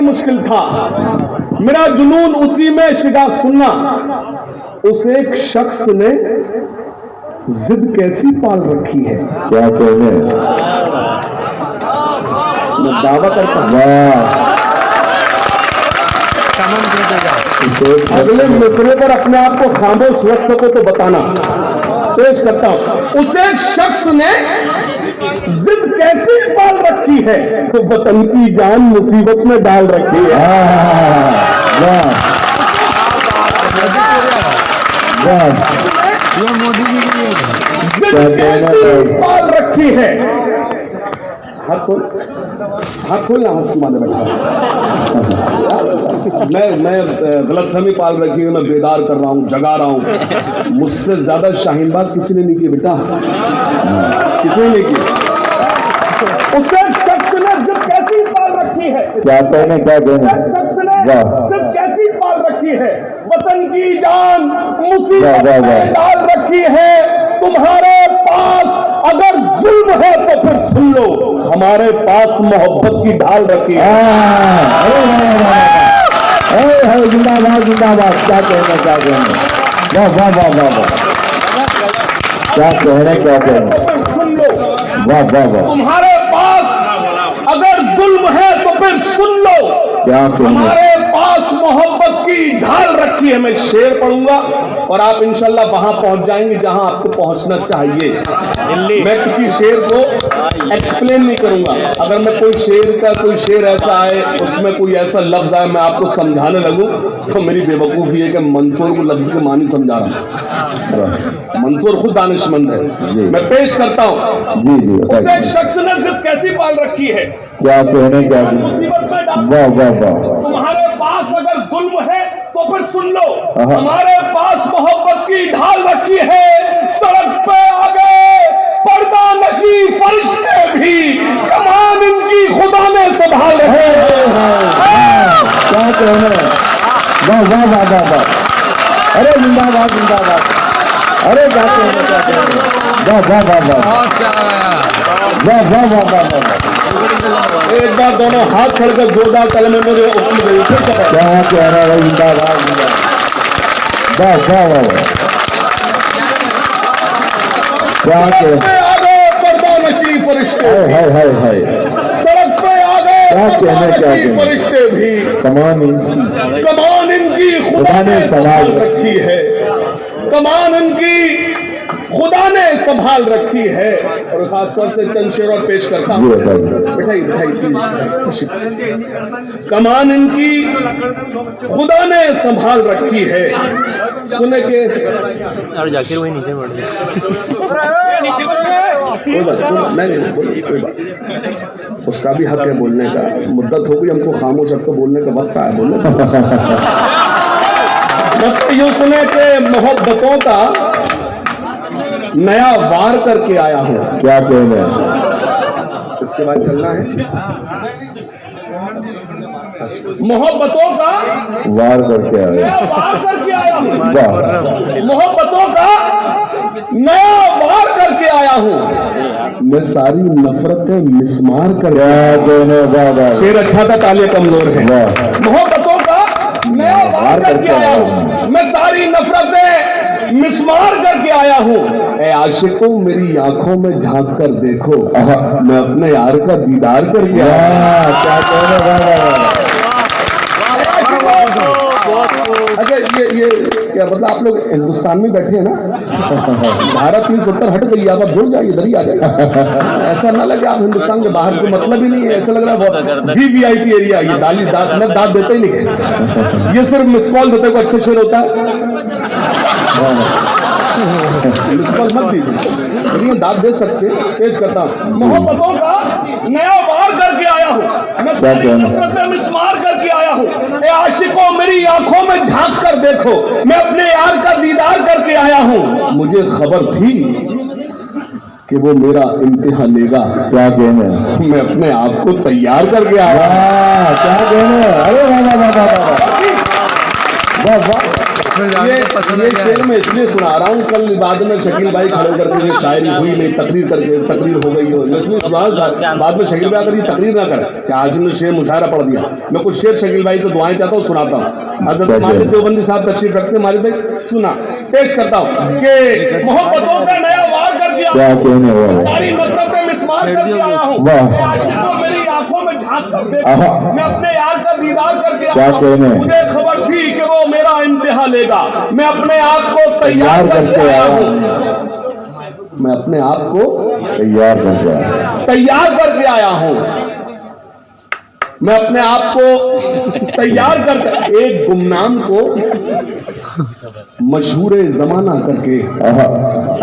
मुश्किल था। मेरा जुनून उसी में शिगा सुनना। उस एक शख्स ने जिद कैसी पाल रखी है। क्या कहने, मैं दावा करता हूं अगले मित्रों पर अपने आप को खामोश रख सको तो बताना। पेश करता हूं, उस एक शख्स ने जिद कैसी पाल रखी है तो वतन की जान मुसीबत में डाल रखी है। मोदी जी के लिए जिद कैसी पाल रखी है। हाथ खोल ना, हाथ माने बैठा। मैं गलतफहमी पाल रखी हूँ, मैं बेदार कर रहा हूँ, जगा रहा हूँ। मुझसे ज्यादा शाहीन बात किसी ने नहीं की बेटा, किसी ने नहीं की। उससे शख्स ने जिद कैसी पाल रखी है। क्या कहने, क्या कहने, शख्स ने जिद कैसी पाल रखी है। वतन की जान मुसीबत में डाल रखी है। तुम्हारे पास अगर जुल्म है तो फिर सुन लो, हमारे पास मोहब्बत की ढाल रखी है। जिंदाबाद जिंदाबाद। क्या कहने, क्या कहने, वाह वाह वाह वाह वाह, क्या कहने, क्या कहने, सुन लो, वाह वाह वाह। तुम्हारे पास अगर जुल्म है तो फिर सुन लो, क्या कहने, हमारे पास मोहब्बत की ढाल रखी है। मैं शेर पढ़ूंगा और आप इंशाल्लाह वहां पहुंच जाएंगे जहां आपको पहुंचना चाहिए। मैं किसी शेर को एक्सप्लेन नहीं करूंगा। अगर मैं कोई शेर ऐसा आए, उसमें कोई ऐसा लफ्ज आए, मैं आपको समझाने लगूं तो मेरी बेवकूफी है कि मंसूर को लफ्ज के मानी समझा रहा हूं। मंसूर खुद दानिशमंद है। मैं पेश करता हूं। जी जी, उस एक शख्स ने जिद कैसी पाल रखी है। क्या कहने, क्या कहने, मुसीबत में डाल, वाह वाह वाह। तुम्हारे पास अगर जुल्म है तो फिर सुन लो, हमारे पास मोहब्बत की ढाल रखी है। सड़क पे आ गए पर्दा नशी फरिश्ते भी, कमान इनकी खुदा ने संभाल है। क्या कहने, वाह वाह वाह वाह वाह। अरे जिंदाबाद जिंदाबाद। अरे क्या कहने, क्या कहने, वाह वाह वाह वाह वाह वाह वाह वाह वाह। एक बार दोनों हाथ खड़कर जोरदार कलमे में क्या कह रहा है, जिंदाबाद जिंदाबाद, वाह वाह वाह वाह। क्या कह, पर्दा नशी फरिश्ते, हाय हाय हाय, सड़क पे आ गए क्या कहने, क्या कहने, फरिश्ते भी, कमान इनकी खुदा ने संभाल रखी है। कमान इनकी खुदा ने संभाल रखी है। और खासतौर से चंद शेर और पेश करता हूँ। कमान इनकी खुदा ने संभाल रखी है। सुने के और जाकिर वही नीचे बढ़ कोई बात, उसका भी हक है बोलने का। मुद्दत हो गई हमको खामोश, अब तो बोलने का वक्त है बोलने का। यूं सुने के मोहब्बतों का नया वार करके आया हूं। क्या कहने, इसके बाद चलना है। मोहब्बतों का वार करके आया, वार करके आया हूं। वाह, मोहब्बतों का नया वार करके आया हूं। मैं सारी नफरतें मिसमार कर, क्या कहने, वाह वाह। शेर अच्छा था, तालियां कमजोर है। मोहब्बतों का नया वार करके आया हूं। मैं सारी नफरतें मिसमार करके आया हूं। ए आशिकों मेरी आंखों में झांक कर देखो, मैं अपने यार का दीदार करके आया। क्या कहने, वाह वाह। अच्छा ये क्या मतलब, आप लोग हिंदुस्तान में बैठे हैं ना, भारत में 70 हट गई, आप भूल जाइए, इधर ही आ जाए। ऐसा ना लगे आप हिंदुस्तान के बाहर को, मतलब ही नहीं है। ऐसा लग रहा है बहुत VIP एरिया। ये दाद देते ही नहीं, ये सिर्फ मिस कॉल देते को अच्छे शेर होता है। मिस कॉल मत दीजिए, दाद दे सकते। पेश करता हूँ। मोहब्बतों का नया वार करके आया हूँ। मैं सारी नफरतें मिसमार करके आया हूँ। ए आशिकों मेरी आंखों में झांक कर देखो, मैं अपने यार का दीदार करके आया हूँ। मुझे खबर थी कि वो मेरा इम्तिहान लेगा। क्या कहने, मैं अपने आप को तैयार करके आया। क्या कहने, अरे वाह वाह वाह वाह वाह वाह ये शेर मैं इसलिए सुना रहा हूँ, कल बाद में शकील भाई खड़े करके ये शायरी हुई नहीं, तकरीर हो गई हो, इसलिए सुना बाद में शकील भाई अगर ये तकरीर ना करे कि आज ने शेर मुशायरा पढ़ दिया, मैं कुछ शेर शकील भाई को दुआएं चाहता हूँ, सुनाता हूँ। हजरत मालिक देवबंदी साहब तशरीफ रखते, मालिक भाई सुना पेश करता हूँ कि मोहब्बतों का नया वार कर दिया, क्या कहने वाला, सारी नफरतें मिसमार करके आया हूँ, मेरी आंखों में झांक कर देखा, मैं अपने यार का दीदार करके आया हूँ, मुझे खबर थी कि वो मेरा इम्तिहा लेगा, मैं अपने आप को तैयार करके आया हूँ, मैं अपने आप को तैयार करके आया हूँ, मैं अपने आप को तैयार करके एक गुमनाम को मशहूर जमाना करके।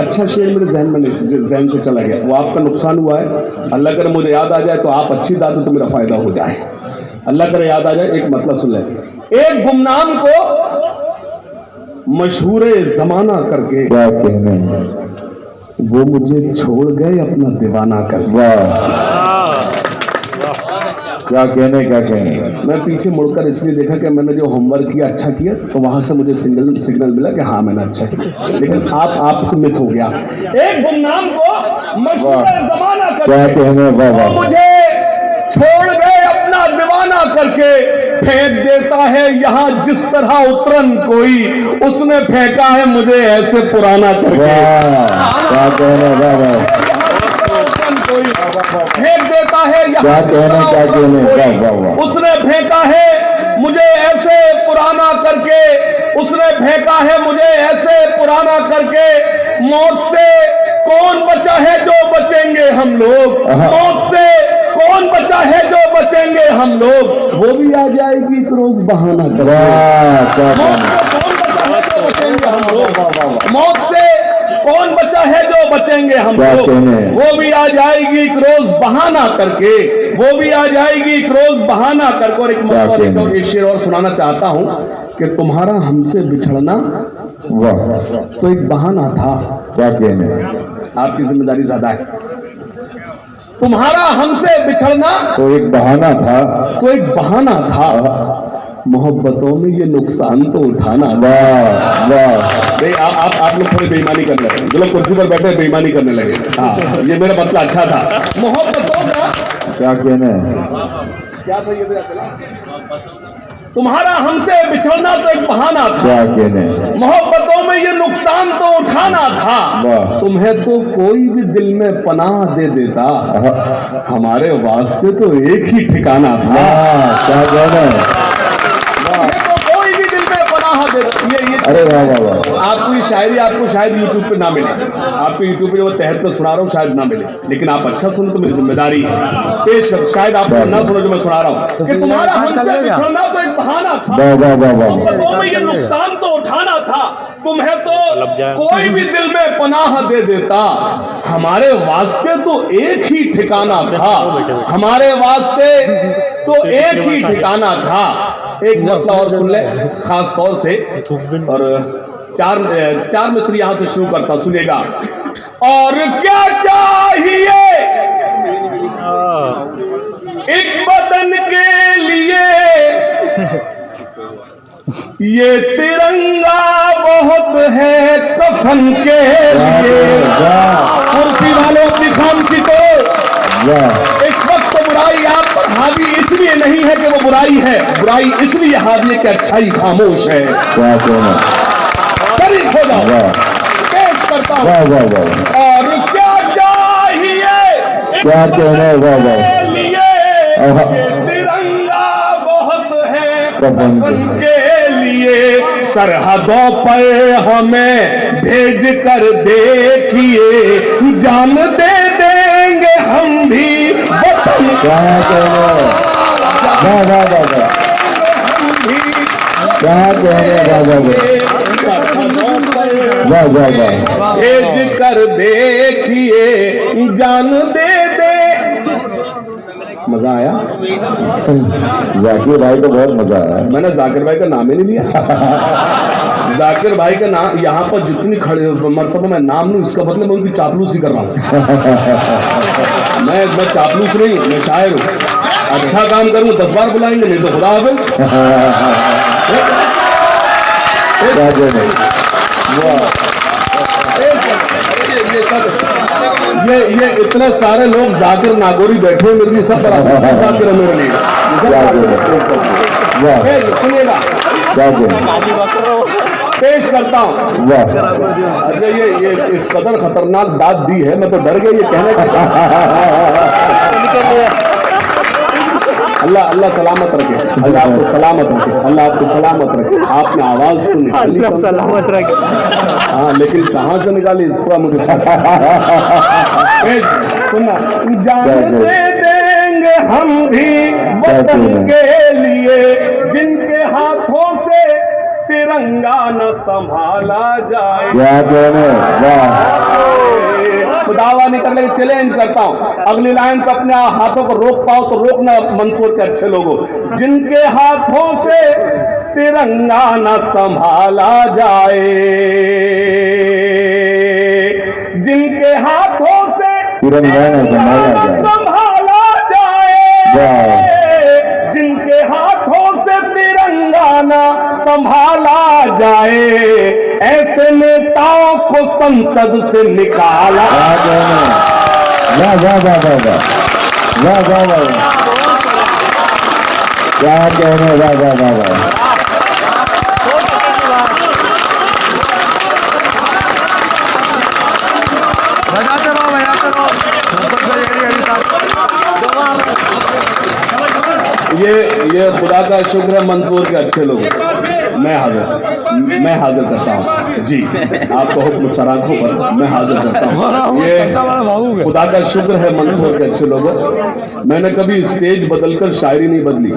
अच्छा शेर मेरे जहन से चला गया, वो आपका नुकसान हुआ है, अल्लाह करे मुझे याद आ जाए तो आप अच्छी बात है तो मेरा फायदा हो जाए, अल्लाह करे याद आ जाए। एक मतलब सुन ले, एक गुमनाम को मशहूर जमाना करके, क्या कहने, वो मुझे छोड़ गए अपना दीवाना कर। क्या कहने मैं पीछे मुड़कर इसलिए देखा कि मैंने जो होमवर्क किया अच्छा किया, तो वहां से मुझे सिग्नल मिला कि हाँ मैंने अच्छा किया, लेकिन आपसे मिस हो गया। एक गुमनाम को मशहूर जमाना क्या कहने, वो मुझे छोड़ गए अपना दीवाना करके, फेंक देता है यहाँ जिस तरह उतरन कोई, उसने फेंका है मुझे ऐसे पुराना करके। क्या कहने, फेंक देता है क्या कहने, उसने फेंका है मुझे ऐसे पुराना करके, उसने फेंका है मुझे ऐसे पुराना करके, मौत से कौन बचा है जो बचेंगे हम लोग, मौत से कौन बचा है जो बचेंगे हम लोग, वो भी आ जाएगी एक रोज बहाना करके। मौत से कौन बचा है जो बचेंगे हम लोग, वो भी आ जाएगी एक रोज बहाना करके, वो भी आ जाएगी एक रोज बहाना करके। और एक शेर और सुनाना चाहता हूँ कि तुम्हारा हमसे बिछड़ना तो एक बहाना था। क्या कहने, आपकी जिम्मेदारी ज्यादा है। तुम्हारा हमसे बिछड़ना तो एक बहाना था, तो एक बहाना था, मोहब्बतों में ये नुकसान तो उठाना। वाह वाह, नहीं आप लोग थोड़ी बेईमानी करने लगे, जो लोग कुर्सी पर बैठे बेईमानी करने लगे। हाँ ये मेरा मतलब अच्छा था। मोहब्बतों का क्या कहने, क्या था ये मेरा चला? तुम्हारा हमसे बिछड़ना तो एक बहाना था, क्या कहने, मोहब्बतों में ये नुकसान तो उठाना था, तुम्हें तो कोई भी दिल में पनाह दे देता, हमारे वास्ते तो एक ही ठिकाना था। क्या कहने, तो कोई भी दिल में पनाह दे ये अरे वाह वाह वाह, आपकी शायरी आपको शायद यूट्यूब पे ना मिले, आपको यूट्यूब पे जो तहत पे सुना रहा हूँ शायद ना मिले, लेकिन आप अच्छा सुनो तो मेरी जिम्मेदारी है पेश कर। शायद आप ना सुनो जो मैं सुना रहा हूँ कि तुम्हारा हमसे बिछड़ना तो एक बहाना था, मोहब्बतों में ये नुकसान तो उठाना था, तुम्हें तो कोई भी दिल में पनाह दे देता, हमारे वास्ते तो एक ही ठिकाना था, हमारे वास्ते तो एक ही ठिकाना था। एक मतलब और सुन ले खास तौर से, और चार मिसरी यहां से शुरू करता, सुनेगा। और क्या चाहिए एक बदन के लिए, ये तिरंगा बहुत है कफन के लिए। कुर्सी वालों की खामोशी को, इस वक्त तो बुराई आप पर हावी इसलिए नहीं है कि वो बुराई है, बुराई इसलिए हावी है कि अच्छाई खामोश है। शरीक हो जाओ, पेश करता हूं। और क्या चाहिए क्या कहने, लिए तिरंगा बहुत है कफन के लिए, सरहदों पर हमें भेज कर देखिए, जान दे देंगे हम भी वतन। क्या कहने, भेज कर देखिए, जान दे दे। मजा आया? जाकिर भाई को बहुत मजा आया। मैंने जाकिर भाई का नाम ही नहीं लिया। जाकिर भाई का नाम यहाँ पर जितनी खड़े मरतबा मैं नाम लूं, इसका मतलब मैं उनकी चापलूसी कर रहा हूँ। मैं चापलूस नहीं हूँ, मैं शायर हूँ। अच्छा काम करूँ 10 बार बुलाएंगे, नहीं तो खुदा हाफिज़। क्या कहने, वाह, ये इतने सारे लोग जाकिर नागौरी बैठे हैं, मेरे लिए सब जाकिर है मेरे लिए। क्या कहने, वाह, सुनिएगा, क्या कहने, पेश करता हूँ। वाह, अरे ये इस कदर खतरनाक दाद दी है, मैं तो डर गया ये कहने का। अल्लाह अल्लाह सलामत रखे, अल्लाह आपको सलामत रखे, अल्लाह आपको सलामत रखे। आपने आवाज तो निकाली, सलामत रखे। हाँ, लेकिन कहाँ से निकाली इसका मुझे सुनना। जान दे देंगे हम भी वतन के लिए, जिनके हाथों से तिरंगा न संभाला जाए। क्या कहने, वाह, दावा नहीं करने की चैलेंज करता हूं। अगली लाइन पे अपने हाथों को रोक पाओ तो रोकना मंसूर के अच्छे लोगों। जिनके हाथों से तिरंगा न संभाला जाए, जिनके हाथों से तिरंगा न संभाला जाए, जिनके हाथों से तिरंगा न संभाला जाए, ऐसे नेताओं को संसद से निकाला। वाह वाह वाह वाह वाह वाह वाह वाह, क्या कहने, वाह वाह वाह वाह, बजाते रहो, बजाते रहो। ये खुदा का शुक्र है, मंसूर के अच्छे लोग। मैं हाजिर करता हूँ जी, आपको हुक्म सराखों पर मैं हाजिर करता हूँ। ये खुदा का शुक्र है, मंसूर के अच्छे लोगों। मैंने कभी स्टेज बदलकर शायरी नहीं बदली।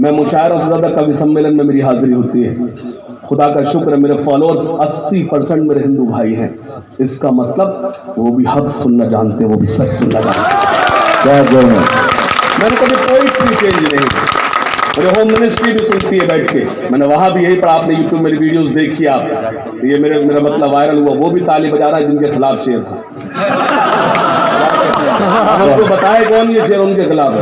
मैं मुशायरों से ज्यादा कवि सम्मेलन में मेरी हाजिरी होती है। खुदा का शुक्र है, मेरे फॉलोअर्स 80% मेरे हिंदू भाई हैं। इसका मतलब वो भी हक सुनना जानते हैं, वो भी सच सुनना जानते हैं। क्या कहने, मैंने कभी कोई चेंज नहीं। मेरे होम मिनिस्ट्री भी सुनती है बैठ के, मैंने वहां भी यही पढ़ा। आपने यूट्यूब मेरी वीडियोस देखी आप, ये मेरा मतलब वायरल हुआ। वो भी ताली बजा रहा है जिनके खिलाफ शेर था। हमको बताए कौन ये शेर उनके खिलाफ है।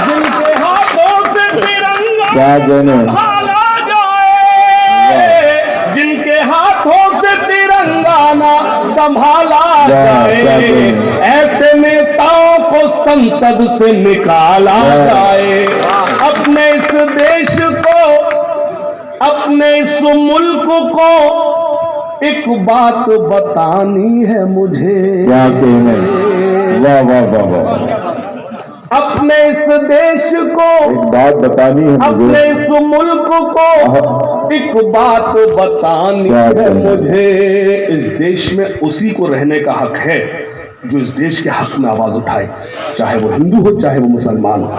जिनके हाथों से तिरंगा क्या कहने, संभाला जाए, जिनके हाथों से तिरंगा ना संभाला जाए, ऐसे नेताओं को संसद से निकाला जाए। अपने इस देश को, अपने इस मुल्क को एक बात बतानी है मुझे। क्या कहने, वाह वाह वाह वाह, अपने इस देश को एक बात बतानी है अपने मुझे, इस मुल्क को एक बात बतानी है मुझे। इस देश में उसी को रहने का हक है जो इस देश के हक में आवाज उठाए, चाहे वो हिंदू हो चाहे वो मुसलमान हो।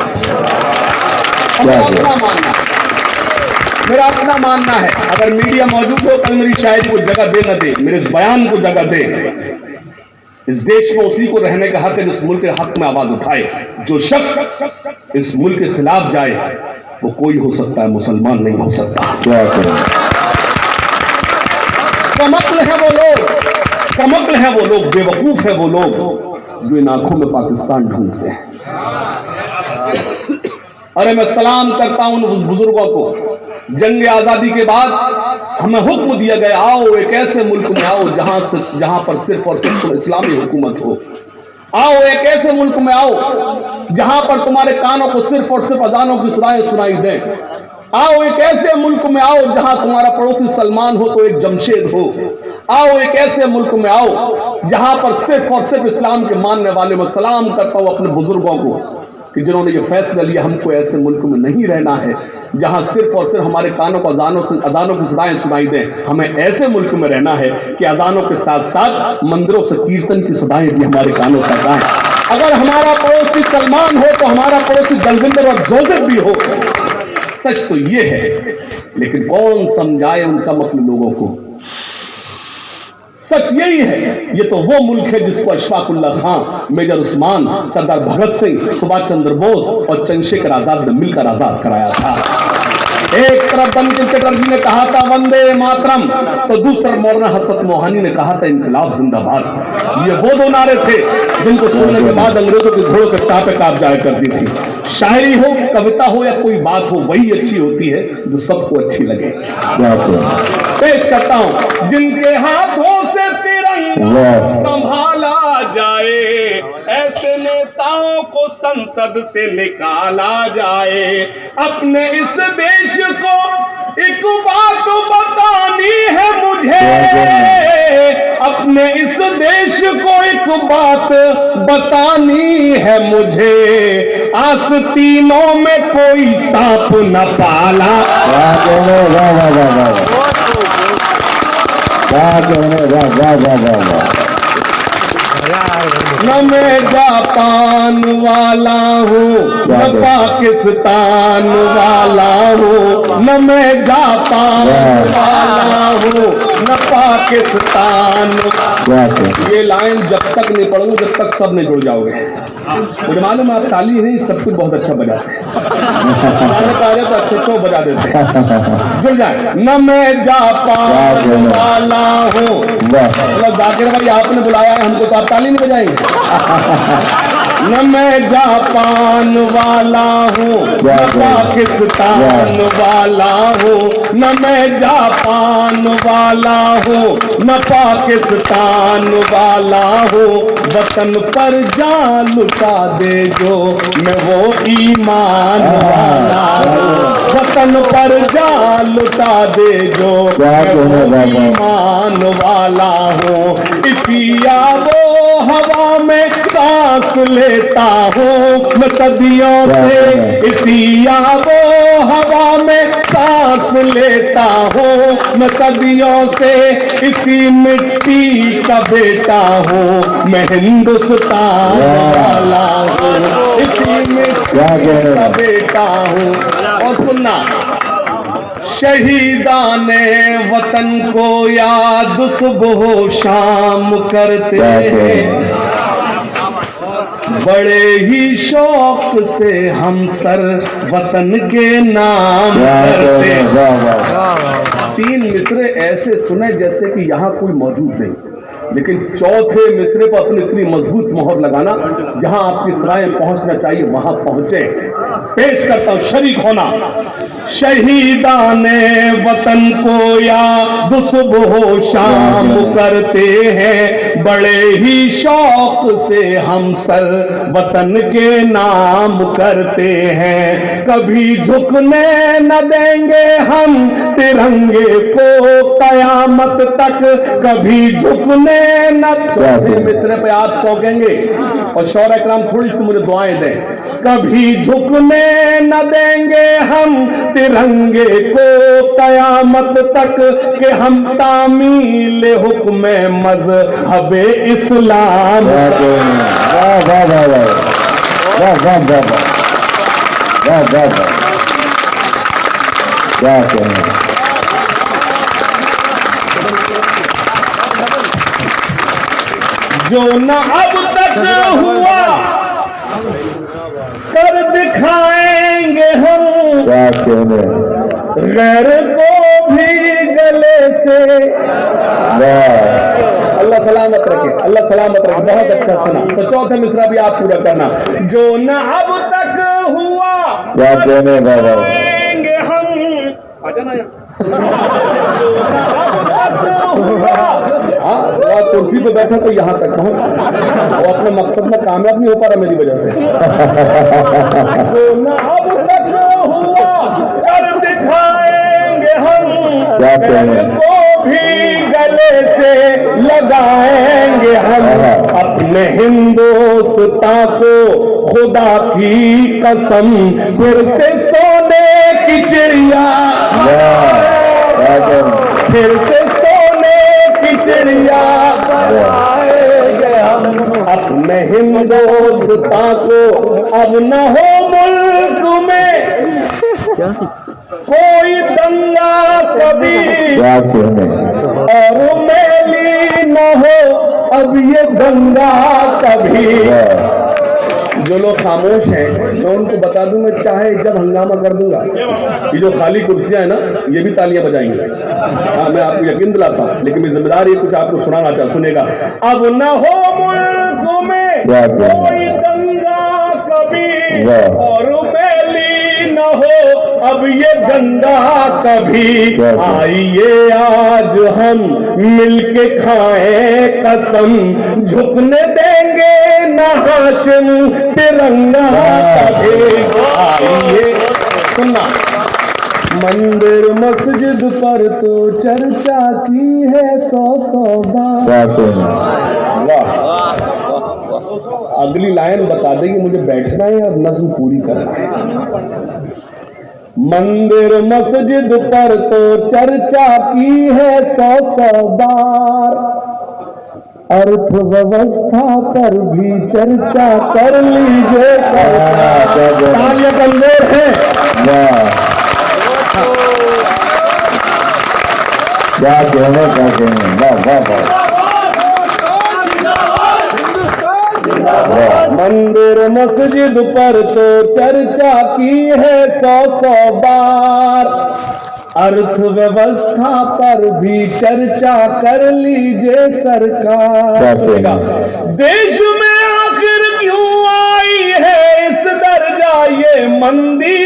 मेरा अपना मानना है। अगर मीडिया मौजूद हो, कल मेरी शायरी को जगह दे न दे, मेरे इस बयान को जगह दे, इस देश में उसी को रहने का हक है जिस मुल्क के हक में आवाज उठाए। जो शख्स इस मुल्क के खिलाफ जाए वो कोई हो सकता है, मुसलमान नहीं हो सकता। क्या कहने, कमक्ल है वो लोग, कमक्ल है वो लोग, बेवकूफ है वो लोग जो इन आंखों में पाकिस्तान ढूंढते हैं। अरे मैं सलाम करता हूं उन बुजुर्गों को। जंग आजादी के बाद हमें हुक्म दिया गया, आओ एक ऐसे मुल्क में आओ जहां पर सिर्फ और सिर्फ इस्लामी हुकूमत हो। आओ एक ऐसे मुल्क में आओ जहां पर तुम्हारे कानों को सिर्फ और सिर्फ अजानों की सदाएं सुनाई दें। आओ एक ऐसे मुल्क में आओ जहां तुम्हारा पड़ोसी सलमान हो तो एक जमशेद हो। आओ एक ऐसे मुल्क में आओ जहां पर सिर्फ और सिर्फ इस्लाम के मानने वाले। मैं सलाम करता हूं अपने बुजुर्गों को कि जिन्होंने ये फैसला लिया हमको ऐसे मुल्क में नहीं रहना है जहां सिर्फ और सिर्फ हमारे कानों को अजानों की सदाएं सुनाई दें। हमें ऐसे मुल्क में रहना है कि अजानों के साथ साथ मंदिरों से कीर्तन की सदाएं भी हमारे कानों तक आए। अगर हमारा पड़ोसी सलमान हो तो हमारा पड़ोसी दलविंदर और जोसेफ भी हो। सच तो ये है, लेकिन कौन समझाए उन कम अपने लोगों को। सच यही है, ये तो वो मुल्क है जिसको अशफाकुल्लाह खान, मेजर उस्मान, सरदार भगत सिंह, सुभाष चंद्र बोस और चंद्रशेखर आजाद ने मिलकर आजाद कराया था। एक तरफ बंकिम चटर्जी ने कहा था वंदे मातरम, तो दूसरी तरफ मौलाना हसरत मोहानी ने कहा था इनकलाब जिंदाबाद। ये वो दो नारे थे जिनको सुनने के बाद अंग्रेजों के घोड़ों के टापे कांप जाया करती थी। शायरी हो, कविता हो या कोई बात हो, वही अच्छी होती है जो सबको अच्छी लगे। पेश करता हूं, जिनके हाथों से तिरंगा संभाला जाए, ऐसे नेताओं को संसद से निकाला जाए। अपने इस देश को एक बात बतानी है मुझे, अपने इस देश को एक बात बतानी है मुझे, आस्तीनों में कोई सांप न पाला। न मैं जापान वाला हूँ न पाकिस्तान वाला हूँ, न मैं जापान वाला हूँ न पाकिस्तान। ये लाइन जब तक नहीं पढ़ूंगा जब तक सब नहीं जुड़ जाओगे। मुझे मालूम आप ताली नहीं सब कुछ बहुत अच्छा बजाते हैं, तो अच्छे को बजा देते हैं, जुड़ जाए। न मैं जापान वाला हूँ, मतलब जाकिर भाई आपने बुलाया है हमको तो आप ताली नहीं बजाएंगे। न मैं जापान वाला हूँ न पाकिस्तान वाला हूँ, न मैं जापान वाला हूँ न पाकिस्तान वाला हूँ। वतन पर जान लुटा दे जो मैं वो ईमान वाला हूँ, वतन पर जान लुटा दे जो मैं वो ईमान वाला हूँ। इसी आबो हवा में सांस लेता हूँ मैं सदियों से, इसी आबो हवा में सांस लेता हूँ मैं सदियों से, इसी मिट्टी का बेटा हूँ मैं हिंदुस्तान वाला हूँ, इसी मिट्टी का बेटा हूँ। और सुनना, शहीदाने वतन को याद सुबह शाम करते हैं, बड़े ही शौक से हम सर वतन के नाम करते हैं। तीन मिसरे ऐसे सुने जैसे कि यहाँ कोई मौजूद नहीं, लेकिन चौथे मिसरे पर अपनी इतनी मजबूत मोहर लगाना, जहां आपकी सराहें पहुंचना चाहिए वहां पहुंचे। पेश करता हूं, शरीक होना। शहीदाने वतन को याद सुबह शाम करते हैं, बड़े ही शौक से हम सर वतन के नाम करते हैं। कभी झुकने न देंगे हम तिरंगे को कयामत तक, कभी झुकने न। चौथे मिसरे पे आप चौंकेंगे और शौरा कराम थोड़ी सी मुझे दुआएं दें। कभी झुकने न देंगे हम तिरंगे को कयामत तक, के हम तामील हुक्म मज़हबे इस्लाम। जो न अब तक हुआ कर दिखाएंगे हम, गैर को भी गले से। अल्लाह सलामत रखे, अल्लाह सलामत रखे। बहुत अच्छा सुना। तो चौथे मिसरा भी आप पूरा करना। जो न अब तक हुआ दिखाएंगे हम, आ जाना कुर्सी पे बैठा तो यहाँ तक पहुंच, वो अपने मकसद में कामयाब नहीं हो पा रहा मेरी वजह से। तो न अब तक हुआ कर दिखाएंगे हम, को भी गले से लगाएंगे हम। अपने हिंदुस्तान को खुदा की कसम फिर से सोने की चिड़िया, फिर से सोने की चिड़िया बनाएंगे हम। अपने हिंदुस्तान को अब न हो मुल्क में कोई दंगा कभी, और मेली न हो अब ये दंगा कभी। जो लोग खामोश हैं मैं उनको बता दूं, मैं चाहे जब हंगामा कर दूंगा। ये जो खाली कुर्सियां है ना, ये भी तालियां बजाएंगे। हाँ, मैं आपको यकीन दिलाता हूँ, लेकिन मेरी जिम्मेदारी कुछ आपको सुनाना चाहता, सुनेगा। अब न हो मुल्क में कोई दंगा कभी और बैली न हो अब ये गंगा कभी। आइए आज हम मिलके खाएं कसम, झुकने देंगे न हाशिम तिरंगा कभी। आइए सुनना, मंदिर मस्जिद पर तो चर्चा की है 100 बार। वाह, अगली लाइन बता देगी, मुझे बैठना है और नज़्म पूरी करना है। मंदिर मस्जिद पर तो चर्चा की है 100 बार, अर्थव्यवस्था पर भी चर्चा कर लीजिए। तालियां कमजोर है, क्या कहना चाहते हैं? वाह वाह वाह। मंदिर मस्जिद पर तो चर्चा की है 100 बार, अर्थव्यवस्था पर भी चर्चा कर लीजिए सरकार। देश में आखिर क्यों आई है इस दर्जा ये मंदी,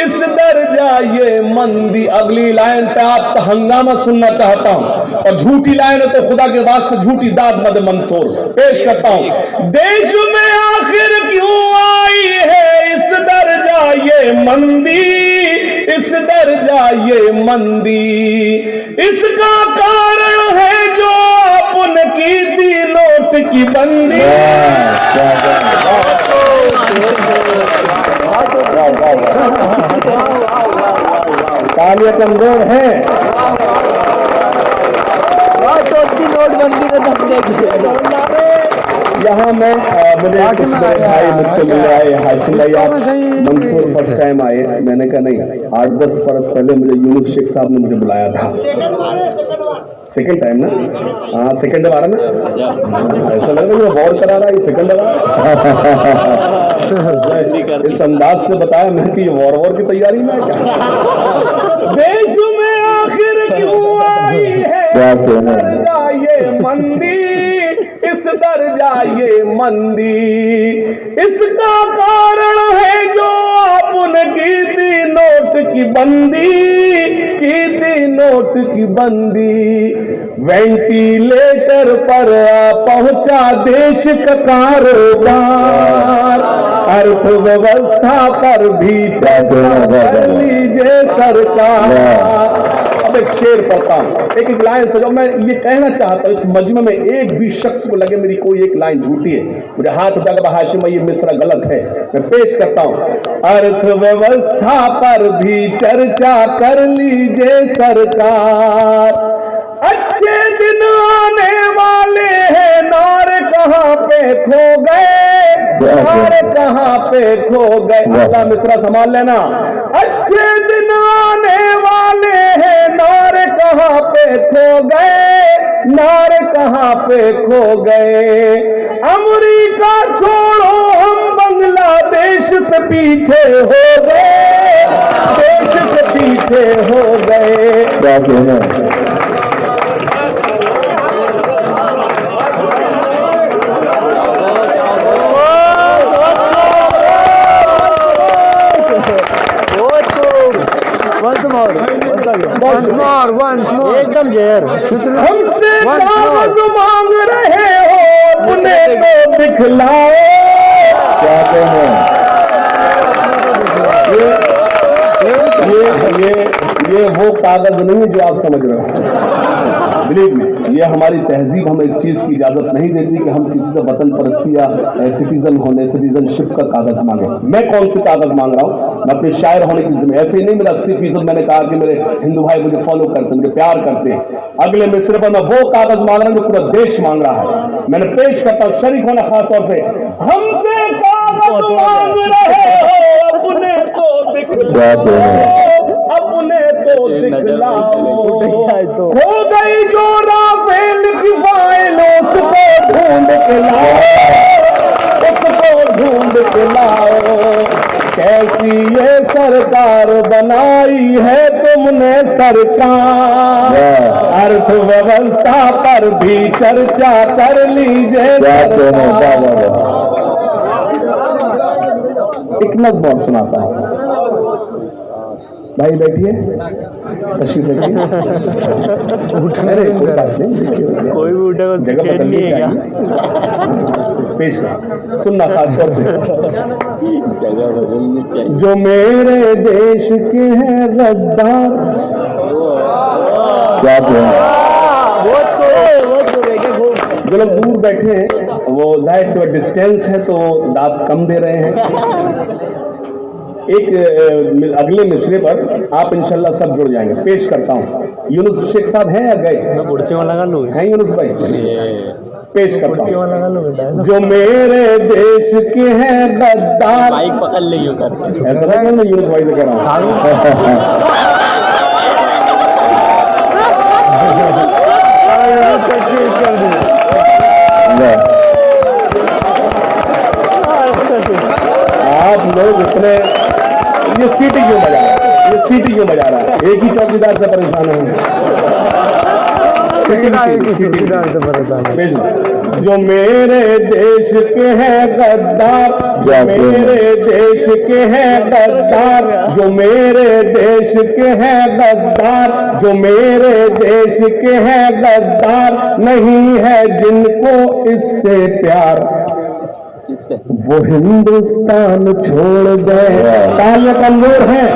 इस दर्जा ये मंदी। अगली लाइन पे आप हंगामा सुनना चाहता हूं, और झूठी लाइन है तो खुदा के वास्ते झूठी दाद मद मंसूर पेश करता हूं। देश में आखिर क्यों आई है इस दर्जा ये मंदी, इस दर्जा ये मंदी। इसका कारण है जो अपन की थी नोट की बंदी। तालियां कमजोर है। नोटबंदी यहाँ मैं मुझे भाई मुझसे मिल रहा है, हाशिम भाई आप मंसूर फर्स्ट टाइम आए। मैंने कहा नहीं, 8-10 बरस पहले मुझे यूनुस शेख साहब ने मुझे बुलाया था। सेकंड टाइम ना? हाँ सेकंड बार ना, ऐसा लग रहा है वॉर करा रहा है सेकंड बार। इस अंदाज से बताया मैं कि वॉर की तैयारी में क्या। देश में आखिर क्यों आई है ये मंदी, इस दर्जा ये मंदी। इसका कारण है जो आपने की थी नोट की बंदी, की थी नोट की बंदी। वेंटिलेटर पर पहुंचा देश का कारोबार, अर्थव्यवस्था पर भी कर लीजिए सरकार। अब एक शेर पढ़ता हूं, एक लाइन से जो मैं ये कहना चाहता हूं, इस मजमे में एक भी शख्स को लगे मेरी कोई एक लाइन झूठी है, मुझे हाथ उठाकर हाशिम भाई ये मिसरा गलत है, मैं पेश करता हूं। अर्थव्यवस्था पर भी चर्चा कर लीजिए सरकार, अच्छे दिन आने वाले हैं, नारे कहां पे खो गए, नारे कहां पे खो गए। अगला मिसरा संभाल लेना। अच्छे दिन आने वाले हैं, नारे कहां पे खो गए, नारे कहां पे खो गए। अमेरिका छोड़ो हम बांग्लादेश से पीछे हो गए, देश से पीछे हो गए। once more एकदम जहर। हमसे कागज मांग रहे हो, उन्हें तो दिखलाओ। क्या कहना ये वो कागज नहीं है जो आप समझ रहे हो। बिलीव मी, ये हमारी तहजीब हमें इस चीज की इजाजत नहीं देती कि हम किसी से वतन परस्ती या सिटीजन होने, सिटीजनशिप का कागज मांगे। मैं कौन सी कागज मांग रहा हूँ? मैं अपने शायर होने की जिम्मे, ऐसे ही नहीं मेरा 80% मैंने कहा कि मेरे हिंदू भाई मुझे फॉलो करते, मुझे प्यार करते हैं। अगले मिसरे पर मैं वो कागज मांग रहा हूँ जो पूरा देश मांग रहा है। मैंने पेश करता हूँ शरीफ होना खास तौर से। हमसे कागज मांग रहे हो, अपने तो दिखलाओ, अपने तो दिखलाओ। हो गई जो राफेल की फाइल, उसको ढूंढ के लाओ, उसको ढूंढ ढूंढ के लाओ, कैसी ये सरकार बनाई है तुमने सरकार, अर्थव्यवस्था पर भी चर्चा कर लीजिए। एक नज़्म और सुनाता हूँ, भाई बैठिए, तशरीफ रखिए। अरे कोई बात नहीं, कोई भी उठेगा उसकी जगह खेल बदलनी नहीं है क्या? चाहिए। पेश कर, सुनना खास तौर से। जगह बदलनी चाहिए। जो मेरे देश के हैं गद्दार, क्या जो लोग दूर बैठे हैं वो जाहिर से डिस्टेंस है तो दाद कम दे रहे हैं। एक अगले मिसरे पर आप इंशाल्लाह सब जुड़ जाएंगे। पेश करता हूँ, यूनुस शेख साहब हैं या गए? मैं कुर्सी में लगा लूँ, हैं यूनुस भाई? पेश करता कुर्सी हूँ। में लगा लूँ। जो मेरे देश के हैं गद्दार, बाइक पकड़ ले यूं कर। ऐसा ना मैं यूनुस भाई से कह रहा हूँ। आप लोग इतने, ये सीटी क्यों बजा रहा है? ये सीटी क्यों बजा रहा है? एक ही चौकीदार से परेशान है। जो मेरे देश के हैं गद्दार, जो मेरे देश के हैं गद्दार, जो मेरे देश के हैं गद्दार, जो मेरे देश के हैं गद्दार, नहीं है जिनको इससे प्यार, वो हिंदुस्तान छोड़ गए। ताले कमजोर हैं,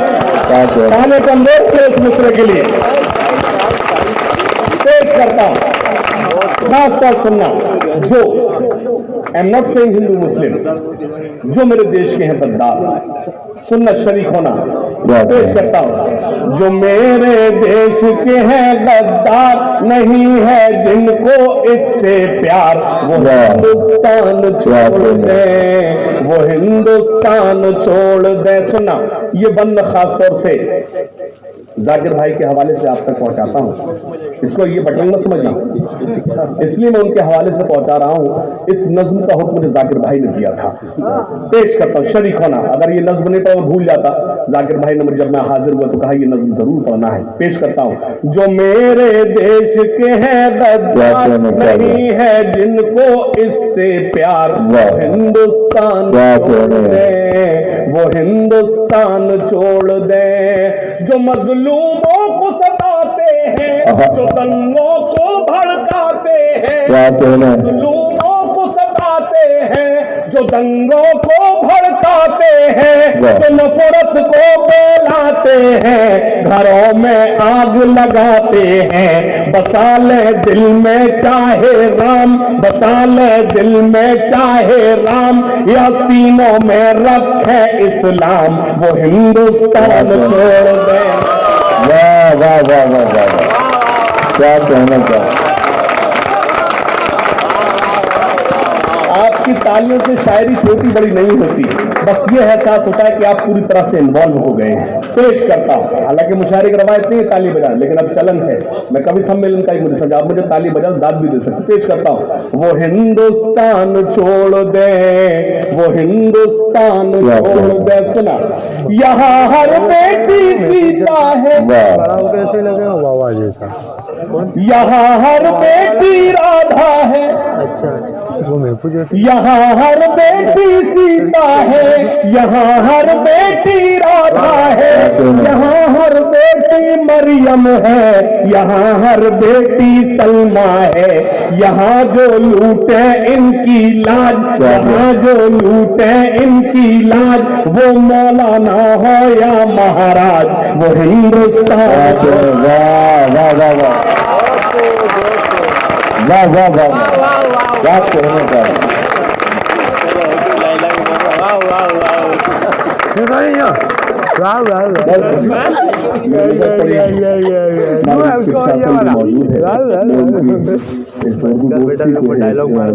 ताले कमजोर थे इस मिसरे के लिए। पेश करता हूं, खास तौर सुनना। जो I am not saying Hindu Muslim, जो मेरे देश के हैं गद्दार, सुनना शरीक होना। पेश करता हूं, जो मेरे देश के हैं गद्दार, नहीं है जिनको इससे प्यार, वो हिंदुस्तान छोड़ दे, वो हिंदुस्तान छोड़ दे। सुनना, ये बंद खास तौर से जाकिर भाई के हवाले से आप तक पहुंचाता हूं। इसको ये बटन मत समझना, इसलिए मैं उनके हवाले से पहुंचा रहा हूं। इस नज्म का हुक्म मुझे जाकिर भाई ने दिया था। पेश करता हूं, शरीक होना। अगर ये नज्म नहीं पढ़ा भूल जाता, जाकिर भाई ने मुझे जब मैं हाजिर हुआ तो कहा ये नज्म जरूर पढ़ना है। पेश करता हूं, जो मेरे देश के हैं गद्दार, नहीं है जिनको इससे प्यार, वो हिंदुस्तान छोड़ दे, वो हिंदुस्तान छोड़ दे। जो मजलूमों को सताते हैं, जो दंगों को भड़काते हैं, मजलूमों को सताते हैं, जो दंगों को भड़काते हैं, जो नफरत को फैलाते हैं, घरों में आग लगाते हैं। बसा ले दिल में चाहे राम, बसा ले दिल में चाहे राम, या सीनों में रखे इस्लाम, वो हिंदुस्तान छोड़ दे। वाह वाह वाह वाह वाह, क्या कहना चाह। आपकी तालियों से शायरी छोटी बड़ी नहीं होती, बस ये एहसास होता है कि आप पूरी तरह से इन्वॉल्व हो गए हैं। पेश करता हूं, हालांकि मुशायरे की रवायत नहीं है ताली बजाना, लेकिन अब चलन है। मैं कवि सम्मेलन का ही मुझे सजा, आप मुझे ताली बजा दाद भी दे सकते। पेश करता हूं, वो हिंदुस्तान छोड़ दे, वो हिंदुस्तान छोड़ दे। सुना, यहाँ हर बेटी सीता है, कैसे लगेगा बाबा जैसा, यहाँ हर बेटी राधा है, अच्छा वो महफूज है। यहाँ हर बेटी सीता है, यहाँ हर बेटी राधा है, यहाँ हर बेटी मरियम है, यहाँ हर बेटी सलमा है। यहाँ जो लूटे इनकी लाज, यहाँ जो लूटे इनकी लाज, वो मौलाना हो या महाराज, वो हिंदुस्तान। वाह वाह वाह वाह वाह वाह वाह, क्या कहना चाह।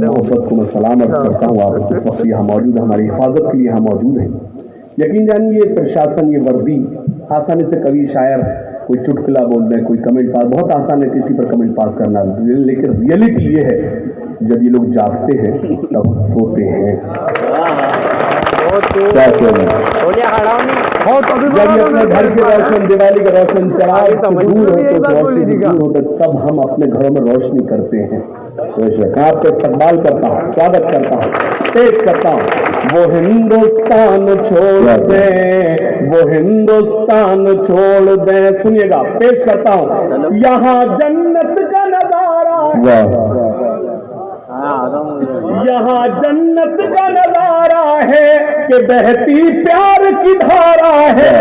मोहब्बत को मैं सलामत करता हूँ। आप इस वक्त यहाँ मौजूद है, हमारी हिफाजत के लिए यहाँ मौजूद है। यकीन जानिए प्रशासन, ये वर्दी आसानी से कभी शायर कोई चुटकुला बोल दें, कोई कमेंट पास, बहुत आसान है किसी पर कमेंट पास करना, लेकिन रियलिटी ये है जब ये लोग जागते हैं तब सोते हैं। क्या कहना। जब ये अपने घर के रोशन, दिवाली का रोशन चढ़ाए तब हम अपने घरों में रोशनी करते हैं। मैं आपको इस्तकबाल करता हूँ, स्वागत करता हूँ, पेश करता हूँ। वो हिंदुस्तान छोड़ दे, वो हिंदुस्तान छोड़ दे, सुनिएगा, पेश करता हूँ। यहाँ जन्नत का नजारा, यहाँ जन्नत का नजारा है कि बहती प्यार की धारा है।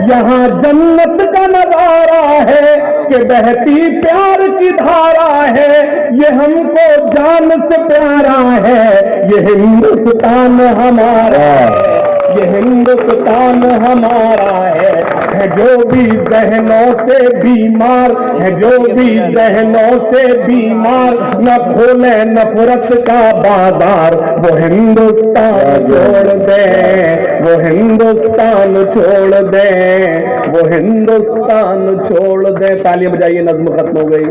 यहाँ जन्नत का नजारा है कि बहती प्यार की धारा है। ये हमको जान से प्यारा है, ये हिंदुस्तान हमारा है, ये हिंदुस्तान हमारा है जो भी जहनों से बीमार है, जो भी जहनों से बीमार, न खोले नफरत का बाजार। वो हिंदुस्तान छोड़ दे, वो हिंदुस्तान छोड़ दे, वो हिंदुस्तान छोड़ दे। तालियां बजाइए, नज़्म खत्म हो गई।